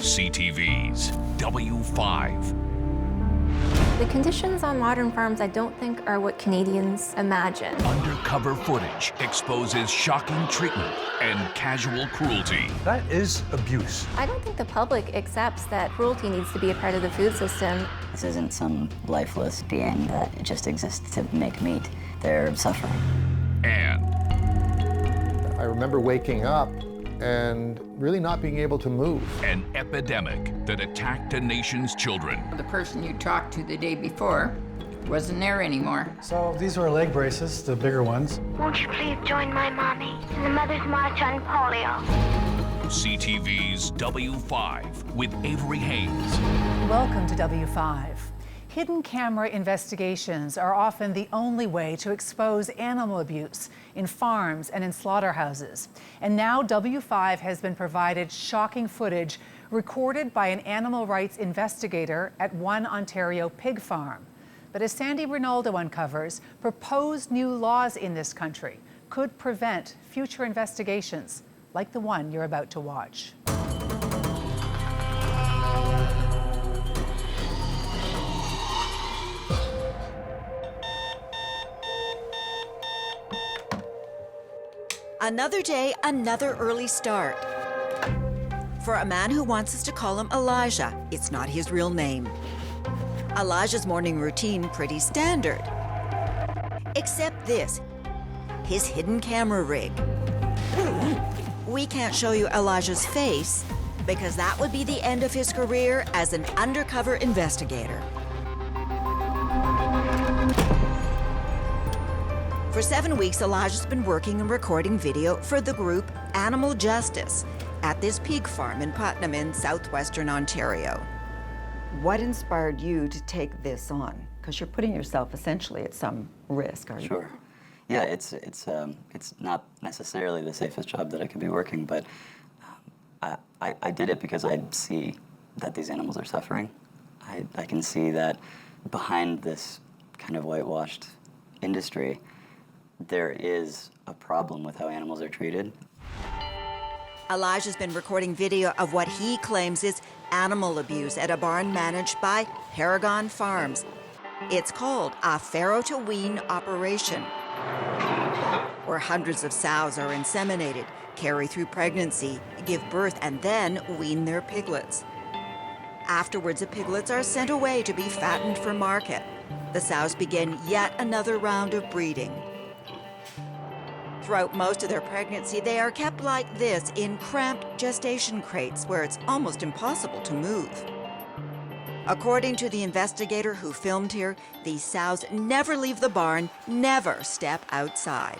CTV's W5. The conditions on modern farms I don't think are what Canadians imagine. Undercover footage exposes shocking treatment and casual cruelty. That is abuse. I don't think the public accepts that cruelty needs to be a part of the food system. This isn't some lifeless being that just exists to make meat. They're suffering. And I remember waking up and really not being able to move. an epidemic that attacked a nation's children. The person you talked to the day before wasn't there anymore. So these were leg braces, the bigger ones. Won't you please join my mommy in the Mother's March on Polio? CTV's W5 with Avery Haynes. Welcome to W5. Hidden camera investigations are often the only way to expose animal abuse in farms and in slaughterhouses. And now W5 has been provided shocking footage recorded by an animal rights investigator at one Ontario pig farm. But as Sandy Rinaldo uncovers, proposed new laws in this country could prevent future investigations like the one you're about to watch. Another day, another early start. For a man who wants us to call him Elijah, it's not his real name. Elijah's morning routine pretty standard. Except this, his hidden camera rig. We can't show you Elijah's face because that would be the end of his career as an undercover investigator. For 7 weeks, Elijah's been working and recording video for the group Animal Justice at this pig farm in Putnam in southwestern Ontario. What inspired you to take this on? Because you're putting yourself essentially at some risk, are you? Sure. Yeah, it's not necessarily the safest job that I could be working, but I did it because I see that these animals are suffering. I can see that behind this kind of whitewashed industry, there is a problem with how animals are treated. Elijah's been recording video of what he claims is animal abuse at a barn managed by Paragon Farms. It's called a farrow-to-wean operation, where hundreds of sows are inseminated, carry through pregnancy, give birth, and then wean their piglets. Afterwards, the piglets are sent away to be fattened for market. The sows begin yet another round of breeding. Throughout most of their pregnancy, they are kept like this in cramped gestation crates where it's almost impossible to move. According to the investigator who filmed here, these sows never leave the barn, never step outside.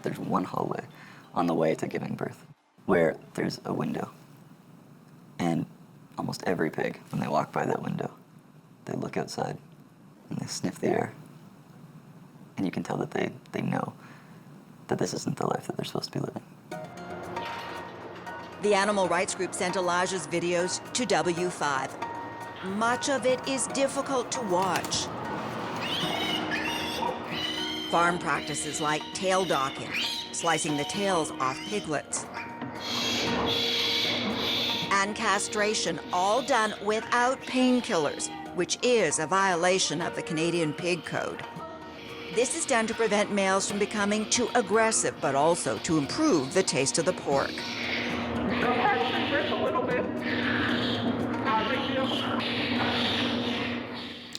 There's one hallway on the way to giving birth where there's a window. And almost every pig, when they walk by that window, they look outside and they sniff the air. And you can tell that they know that this isn't the life that they're supposed to be living. The animal rights group sent Elijah's videos to W5. Much of it is difficult to watch. Farm practices like tail docking, slicing the tails off piglets, and castration, all done without painkillers, which is a violation of the Canadian Pig Code. This is done to prevent males from becoming too aggressive, but also to improve the taste of the pork.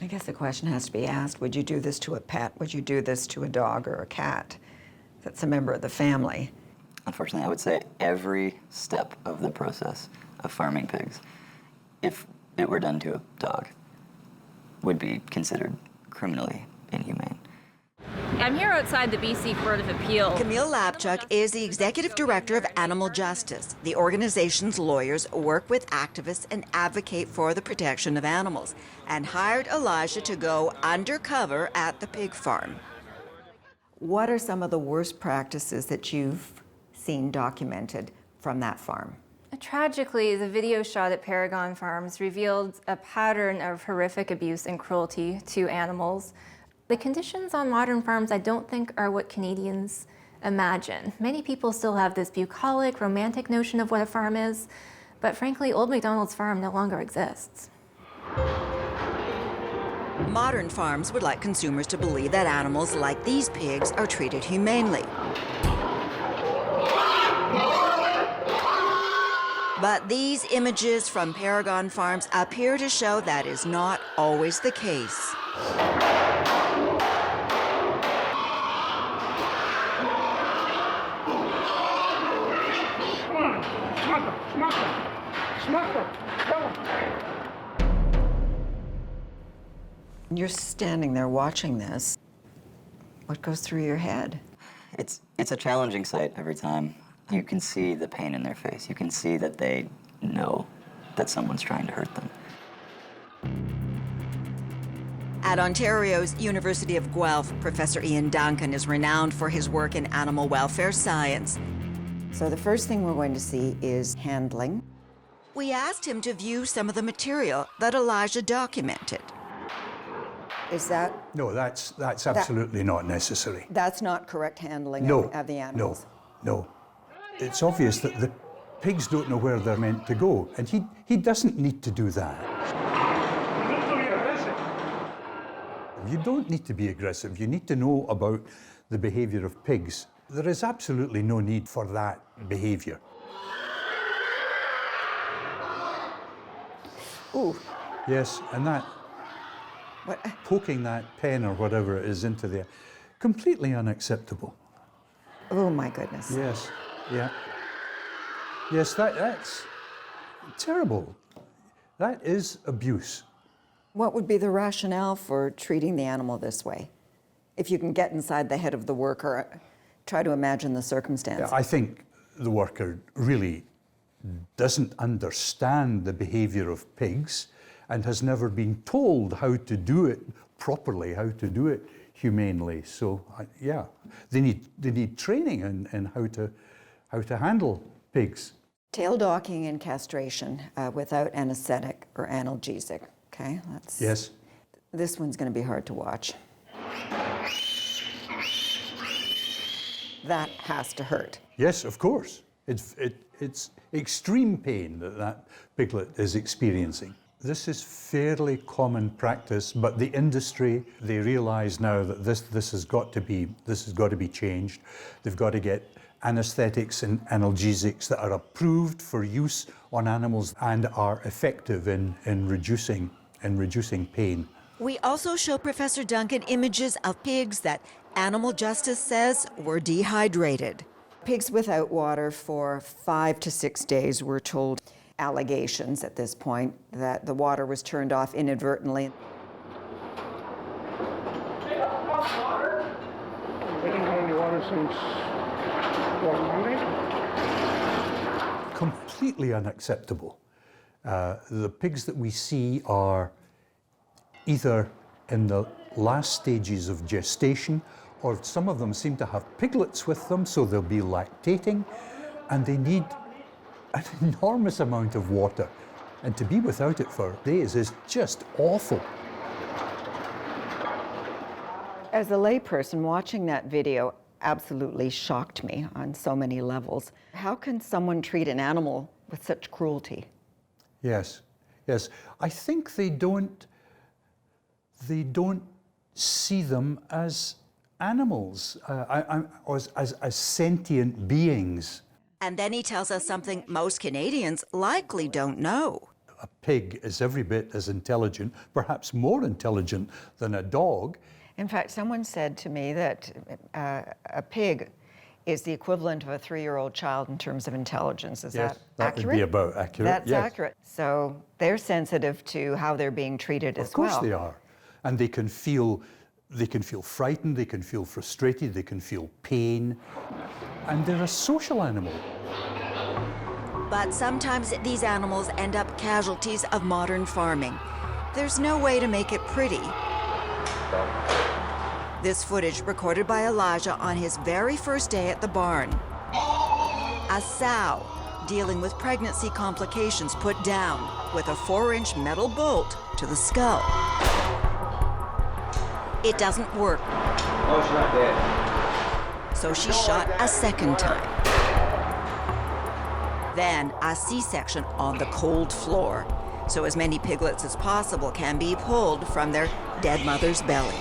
I guess the question has to be asked, would you do this to a pet? Would you do this to a dog or a cat that's a member of the family? Unfortunately, I would say every step of the process of farming pigs, if it were done to a dog, would be considered criminally inhumane. I'm here outside the BC Court of Appeal. Camille Lapchuk is the executive director of Animal Justice. The organization's lawyers work with activists and advocate for the protection of animals, and hired Elijah to go undercover at the pig farm. What are some of the worst practices that you've seen documented from that farm? Tragically, the video shot at Paragon Farms revealed a pattern of horrific abuse and cruelty to animals. The conditions on modern farms I don't think are what Canadians imagine. Many people still have this bucolic, romantic notion of what a farm is, But frankly, Old MacDonald's farm no longer exists. Modern farms would like consumers to believe that animals like these pigs are treated humanely. But these images from Paragon Farms appear to show that is not always the case. You're standing there watching this. What goes through your head? It's a challenging sight every time. You can see the pain in their face. You can see that they know that someone's trying to hurt them. At Ontario's University of Guelph, Professor Ian Duncan is renowned for his work in animal welfare science. So the first thing we're going to see is handling. We asked him to view some of the material that Elijah documented. Is that... No, that's absolutely not necessary. That's not correct handling No, of the animals? no. It's obvious that the pigs don't know where they're meant to go, and he doesn't need to do that. You don't need to be aggressive. You need to know about the behavior of pigs. There is absolutely no need for that behavior. Ooh. Yes, and that, What? poking that pen or whatever it is into there, completely unacceptable. Oh, my goodness. Yes, yeah. Yes, that's terrible. That is abuse. What would be the rationale for treating the animal this way? If you can get inside the head of the worker, try to imagine the circumstances. I think the worker really doesn't understand the behavior of pigs and has never been told how to do it properly, how to do it humanely. So, yeah, they need training in how to handle pigs. Tail docking and castration without anesthetic or analgesic. Okay, Yes. This one's going to be hard to watch. That has to hurt. Yes, of course. It's extreme pain that piglet is experiencing. This is fairly common practice, but the industry, they realize now that this has got to be changed. They've got to get anesthetics and analgesics that are approved for use on animals and are effective in reducing pain. We also show Professor Duncan images of pigs that animal justice says were dehydrated. Pigs without water for 5 to 6 days, we're told. Allegations at this point that the water was turned off inadvertently. Completely unacceptable. The pigs that we see are either in the last stages of gestation, or some of them seem to have piglets with them, so they'll be lactating, and they need an enormous amount of water. And to be without it for days is just awful. As a layperson, watching that video absolutely shocked me on so many levels. How can someone treat an animal with such cruelty? Yes. I think they don't see them as animals, as sentient beings. And then he tells us something most Canadians likely don't know. A pig is every bit as intelligent, perhaps more intelligent than a dog. In fact, someone said to me that a pig is the equivalent of a 3-year-old child in terms of intelligence. Is that accurate? That would be about accurate. That's yes. accurate. So they're sensitive to how they're being treated as well. Of course they are. And they can feel frightened, they can feel frustrated, they can feel pain. And they're a social animal. But sometimes these animals end up casualties of modern farming. There's no way to make it pretty. This footage recorded by Elijah on his very first day at the barn. A sow dealing with pregnancy complications put down with a 4-inch metal bolt to the skull. It doesn't work. Oh, she's not dead. So she's shot a second time. Then a C-section on the cold floor, so as many piglets as possible can be pulled from their dead mother's belly.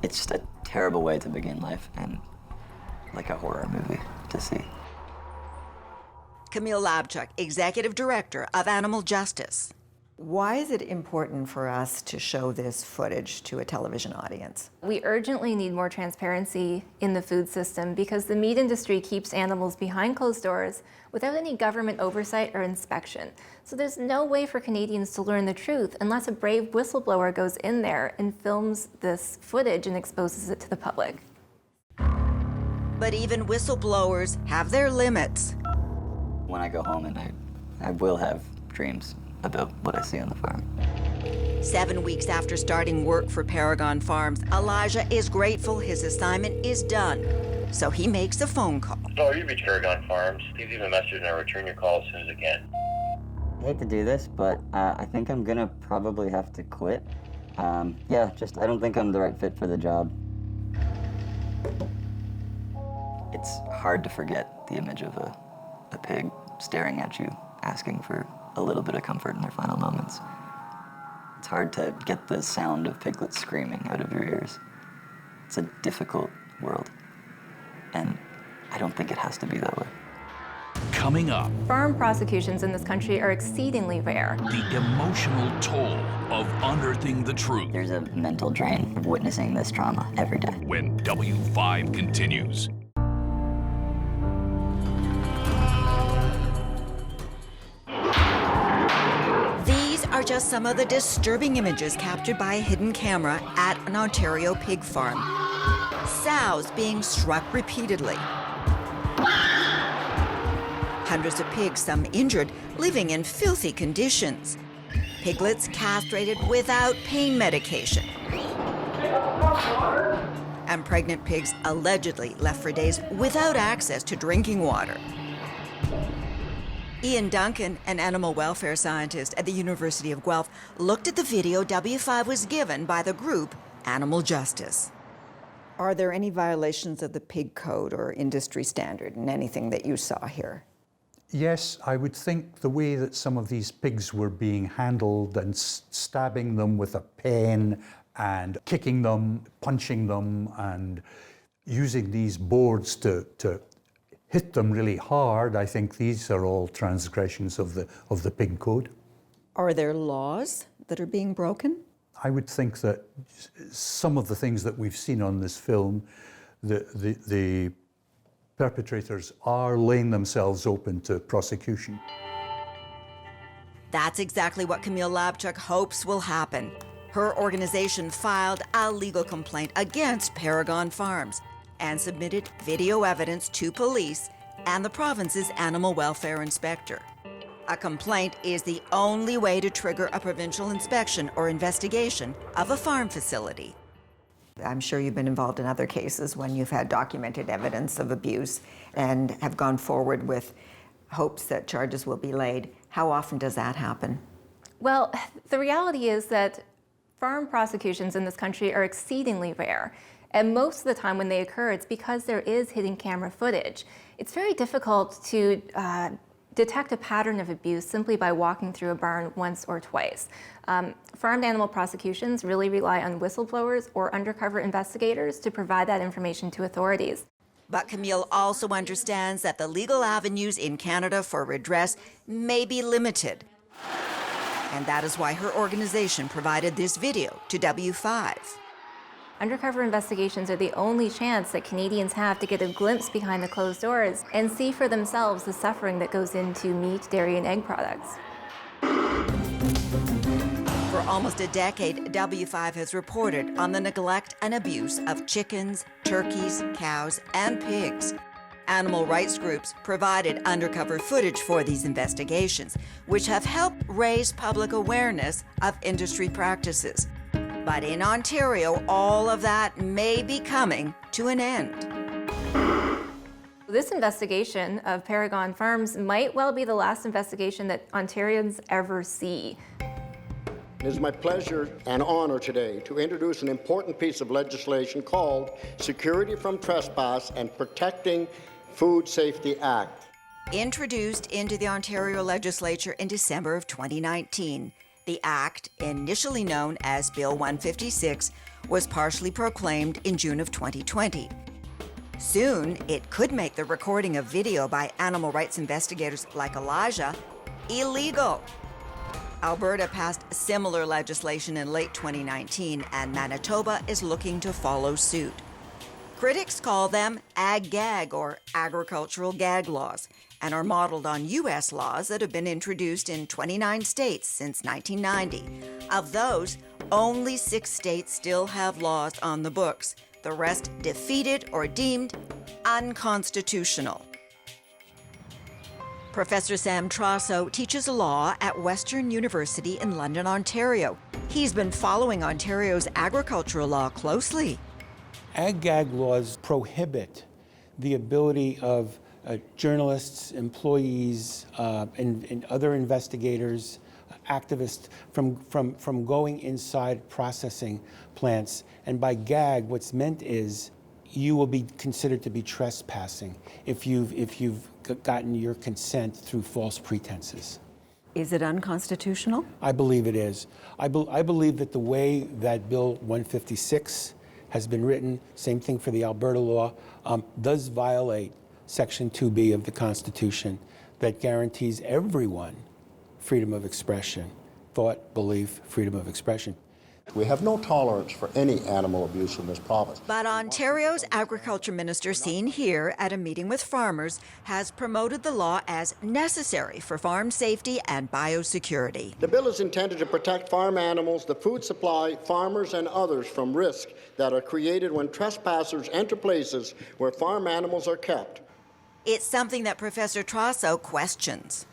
It's just a terrible way to begin life, and like a horror movie to see. Camille Labchuk, Executive Director of Animal Justice. Why is it important for us to show this footage to a television audience? We urgently need more transparency in the food system because the meat industry keeps animals behind closed doors without any government oversight or inspection. So there's no way for Canadians to learn the truth unless a brave whistleblower goes in there and films this footage and exposes it to the public. But even whistleblowers have their limits. When I go home, and I will have dreams about what I see on the farm. 7 weeks after starting work for Paragon Farms, Elijah is grateful his assignment is done. So he makes a phone call. Oh, you've reached Paragon Farms. Please leave a message and I'll return your call as soon as I can. I hate to do this, but I think I'm gonna probably have to quit. I don't think I'm the right fit for the job. It's hard to forget the image of a pig staring at you, asking for a little bit of comfort in their final moments. It's hard to get the sound of piglets screaming out of your ears. It's a difficult world, and I don't think it has to be that way. Coming up, Farm prosecutions in this country are exceedingly rare. the emotional toll of unearthing the truth There's a mental drain of witnessing this trauma every day. when W5 continues. These are just some of the disturbing images captured by a hidden camera at an Ontario pig farm. Sows being struck repeatedly. Hundreds of pigs, some injured, living in filthy conditions. Piglets castrated without pain medication. And pregnant pigs allegedly left for days without access to drinking water. Ian Duncan, an animal welfare scientist at the University of Guelph, looked at the video W5 was given by the group Animal Justice. Are there any violations of the pig code or industry standard in anything that you saw here? Yes, I would think the way that some of these pigs were being handled and stabbing them with a pen and kicking them, punching them, and using these boards to hit them really hard, I think these are all transgressions of the pig code. Are there laws that are being broken? I would think that some of the things that we've seen on this film, the perpetrators are laying themselves open to prosecution. That's exactly what Camille Labchuk hopes will happen. Her organization filed a legal complaint against Paragon Farms and submitted video evidence to police and the province's animal welfare inspector. A complaint is the only way to trigger a provincial inspection or investigation of a farm facility. I'm sure you've been involved in other cases when you've had documented evidence of abuse and have gone forward with hopes that charges will be laid. How often does that happen? Well, the reality is that farm prosecutions in this country are exceedingly rare. And most of the time when they occur, it's because there is hidden camera footage. It's very difficult to detect a pattern of abuse simply by walking through a barn once or twice. Farmed animal prosecutions really rely on whistleblowers or undercover investigators to provide that information to authorities. But Camille also understands that the legal avenues in Canada for redress may be limited. And that is why her organization provided this video to W5. Undercover investigations are the only chance that Canadians have to get a glimpse behind the closed doors and see for themselves the suffering that goes into meat, dairy, and egg products. For almost a decade, W5 has reported on the neglect and abuse of chickens, turkeys, cows, and pigs. Animal rights groups provided undercover footage for these investigations, which have helped raise public awareness of industry practices. But in Ontario, all of that may be coming to an end. This investigation of Paragon Farms might well be the last investigation that Ontarians ever see. It is my pleasure and honor today to introduce an important piece of legislation called Security from Trespass and Protecting Food Safety Act. Introduced into the Ontario legislature in December of 2019, the Act, initially known as Bill 156, was partially proclaimed in June of 2020. Soon, it could make the recording of video by animal rights investigators like Elijah illegal. Alberta passed similar legislation in late 2019, and Manitoba is looking to follow suit. Critics call them ag-gag, or agricultural gag laws, and are modeled on U.S. laws that have been introduced in 29 states since 1990. Of those, only 6 states still have laws on the books. The rest defeated or deemed unconstitutional. Professor Sam Trosso teaches law at Western University in London, Ontario. He's been following Ontario's agricultural law closely. Ag-gag laws prohibit the ability of journalists, employees, and other investigators, activists from going inside processing plants. And by gag, what's meant is you will be considered to be trespassing if you've gotten your consent through false pretenses. Is it unconstitutional? I believe it is. I believe that the way that Bill 156 has been written, same thing for the Alberta law, does violate Section 2B of the Constitution that guarantees everyone freedom of expression, thought, belief, freedom of expression. We have no tolerance for any animal abuse in this province. But Ontario's agriculture minister, seen here at a meeting with farmers, has promoted the law as necessary for farm safety and biosecurity. The bill is intended to protect farm animals, the food supply, farmers, and others from risk that are created when trespassers enter places where farm animals are kept. It's something that Professor Trosso questions.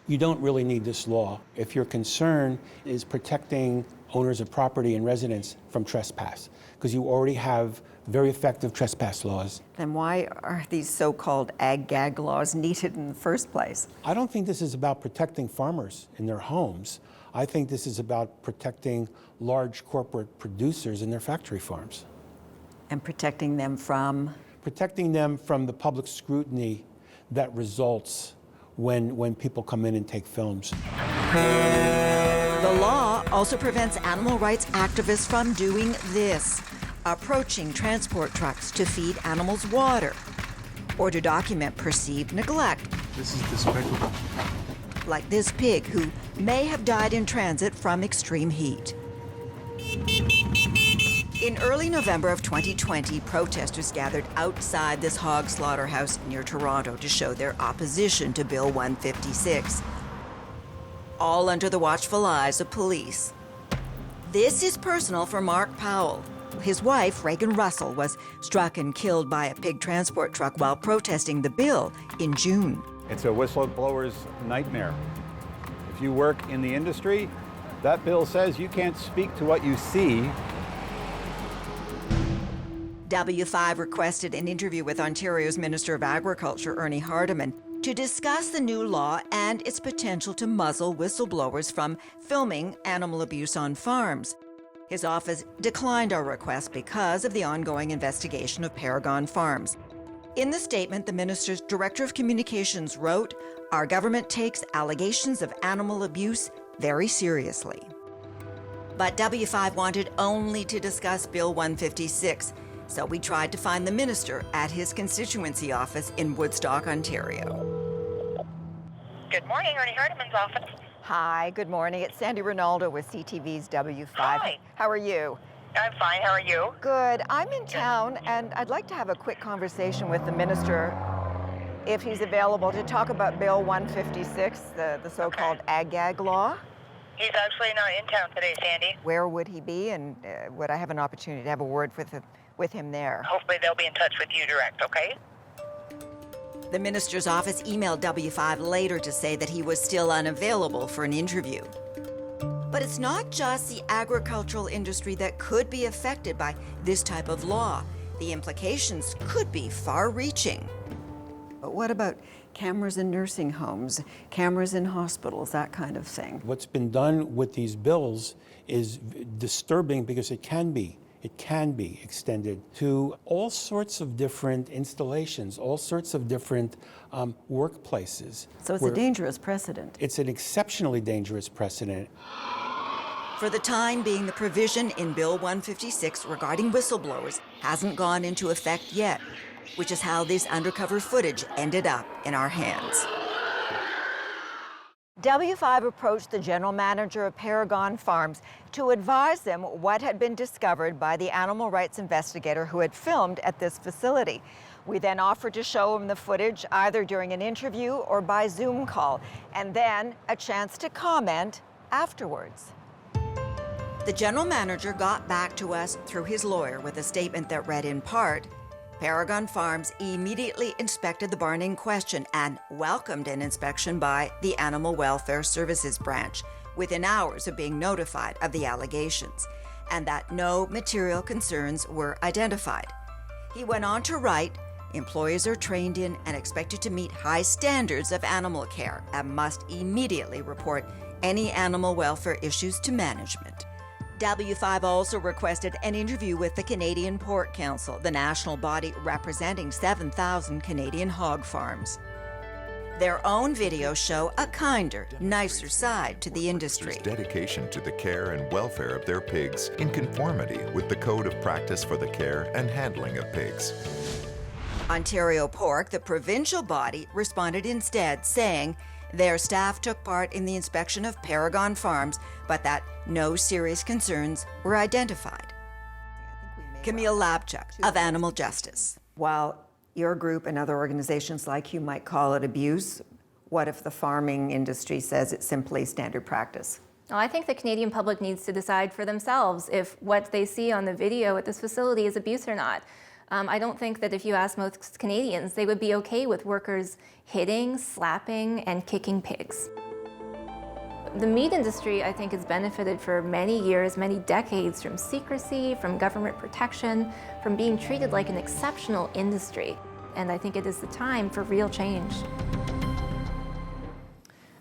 You don't really need this law if your concern is protecting owners of property and residents from trespass, because you already have very effective trespass laws. Then why are these so-called ag-gag laws needed in the first place? I don't think this is about protecting farmers in their homes. I think this is about protecting large corporate producers in their factory farms. And protecting them from? Protecting them from the public scrutiny that results when people come in and take films. The law also prevents animal rights activists from doing this: approaching transport trucks to feed animals water or to document perceived neglect. This is despicable. Like this pig who may have died in transit from extreme heat. In early November of 2020, protesters gathered outside this hog slaughterhouse near Toronto to show their opposition to Bill 156. All under the watchful eyes of police. This is personal for Mark Powell. His wife, Reagan Russell, was struck and killed by a pig transport truck while protesting the bill in June. It's a whistleblower's nightmare. If you work in the industry, that bill says you can't speak to what you see. W5 requested an interview with Ontario's Minister of Agriculture, Ernie Hardeman, to discuss the new law and its potential to muzzle whistleblowers from filming animal abuse on farms. His office declined our request because of the ongoing investigation of Paragon Farms. In the statement, the minister's Director of Communications wrote, "Our government takes allegations of animal abuse very seriously." But W5 wanted only to discuss Bill 156, so we tried to find the minister at his constituency office in Woodstock, Ontario. Good morning, Ernie Hardeman's office. Hi, good morning. It's Sandy Ronaldo with CTV's W5. Hi. How are you? I'm fine. How are you? Good. I'm in town, and I'd like to have a quick conversation with the minister, if he's available, to talk about Bill 156, the so-called ag-gag law. He's actually not in town today, Sandy. Where would he be, and would I have an opportunity to have a word with him there? Hopefully they'll be in touch with you direct, okay? The minister's office emailed W5 later to say that he was still unavailable for an interview. But it's not just the agricultural industry that could be affected by this type of law. The implications could be far-reaching. But what about cameras in nursing homes, cameras in hospitals, that kind of thing? What's been done with these bills is disturbing because it can be it can be extended to all sorts of different installations, all sorts of different workplaces. So it's a dangerous precedent. It's an exceptionally dangerous precedent. For the time being, the provision in Bill 156 regarding whistleblowers hasn't gone into effect yet, which is how this undercover footage ended up in our hands. W5 approached the general manager of Paragon Farms to advise them what had been discovered by the animal rights investigator who had filmed at this facility. We then offered to show him the footage either during an interview or by Zoom call, and then a chance to comment afterwards. The general manager got back to us through his lawyer with a statement that read in part, Paragon Farms immediately inspected the barn in question and welcomed an inspection by the Animal Welfare Services branch within hours of being notified of the allegations, and that no material concerns were identified. He went on to write, employees are trained in and expected to meet high standards of animal care and must immediately report any animal welfare issues to management. W5 also requested an interview with the Canadian Pork Council, the national body representing 7,000 Canadian hog farms. Their own videos show a kinder, nicer side to the industry. Dedication to the care and welfare of their pigs in conformity with the Code of Practice for the Care and Handling of Pigs. Ontario Pork, the provincial body, responded instead, saying their staff took part in the inspection of Paragon Farms, but that no serious concerns were identified. Camille Labchuk of Animal Justice. While your group and other organizations like you might call it abuse, what if the farming industry says it's simply standard practice? Well, I think the Canadian public needs to decide for themselves if what they see on the video at this facility is abuse or not. I don't think that if you ask most Canadians, they would be okay with workers hitting, slapping, and kicking pigs. The meat industry, I think, has benefited for many years, many decades from secrecy, from government protection, from being treated like an exceptional industry. And I think it is the time for real change.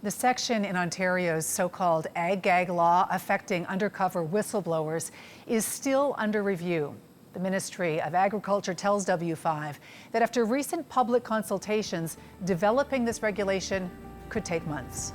The section in Ontario's so-called ag-gag law affecting undercover whistleblowers is still under review. The Ministry of Agriculture tells W5 that after recent public consultations, developing this regulation could take months.